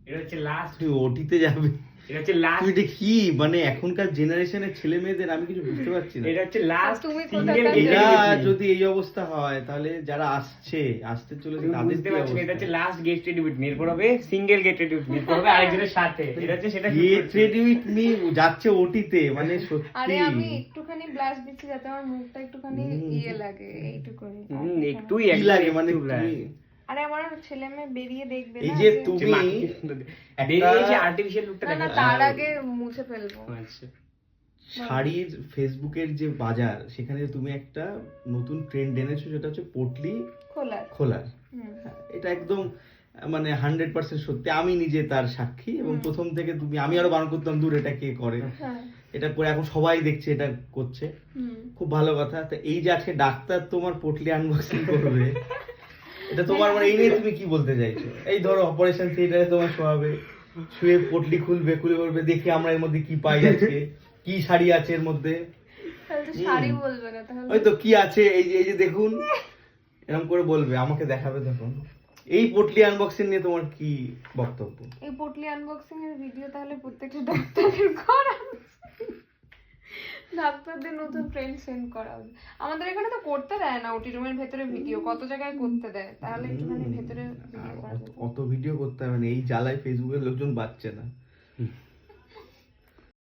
এটা হচ্ছে লাস্ট, তুই ওটিতে যাবে, এটা হচ্ছে লাস্ট, তুই এটা কি মানে এখনকার জেনারেশনের ছেলে মেয়েদের আমি কিছু বুঝতে পারছি না। এটা হচ্ছে লাস্ট তুমি সিঙ্গেল কোথাকার এরা গেস্ট। যদি এই অবস্থা হয় তাহলে যারা আসতে চলেছে তুমি তাদের বুঝতে কি পারছো না, এটা অবস্থা? হচ্ছে last guest ready with me, এরপর হবে single get ready with me, এরপর হবে আরেকজনের সাথে। এটা হচ্ছে সেটা শুরু গেট করছে। রেডি উইথ মি যাচ্ছে ওটিতে, মানে আরে সত্যি আমি একটুখানি ব্লাশ দিচ্ছি যাতে আমার মুখটা একটুখানি ইয়ে লাগে এইটুকুনি। একটুই কি লাগে মানে একটু তুমি আরে আমার ছেলে মেয়ে বেরিয়ে দেখবে এই না যে যে- তুমি বেরিয়ে আর্টিফিশিয়াল লুকটা না না দেখা তার আগে মুছে ফেলবো। আচ্ছা শাড়ির ফেসবুকের যে বাজার, সেখানে তুমি একটা নতুন ট্রেন্ড এনেছো, সেটা হচ্ছে পটলি খোলার। খোলার। হুম। হ্যাঁ, এটা একদম মানে 100% সত্যি, আমি নিজে তার সাক্ষী। এবং প্রথম থেকে আমি আরো বারণ করতাম দূর এটা কে করে, হ্যাঁ। এটা করে এখন সবাই দেখছে এটা করছে, হুম। খুব ভালো কথা। তো এই যে আজকে ডাক্তার তোমার পটলি আনবক্সিং করবে, এটা তোমার মানে এই নিয়ে তুমি কি বলতে চাইছো? এই ধরো অপারেশন থিয়েটারে তোমার শোয়াবে, শুয়ে পটলি খুলে বলবে দেখি আমরা এর মধ্যে কি পাই, আজকে কি শাড়ি আছে এর মধ্যে। তাহলে তো শাড়ি বলবে না তাহলে। ওই তো কি আছে, এই যে দেখুন, এরকম করে বলবে, আমাকে দেখাবে তখন। এই পটলি আনবক্সিং নিয়ে তোমার কি বক্তব্য? এই পটলি আনবক্সিং এর ভিডিও তাহলে প্রত্যেকটা ডাক্তারের করা উচিত। ডাক্তারদের নতুন ট্রেন্ড সেন্ড করা উচিত। আমাদের এখানে তো করতে দেয় না ওটি রুমের ভেতরে ভিডিও, কত জায়গায় করতে দেয়, তাহলে একটুখানি ভেতরে ভিডিও করা যেত। অত ভিডিও করতে হবে না, এই জ্বালায় ফেসবুকের লোকজন বাঁচছে না।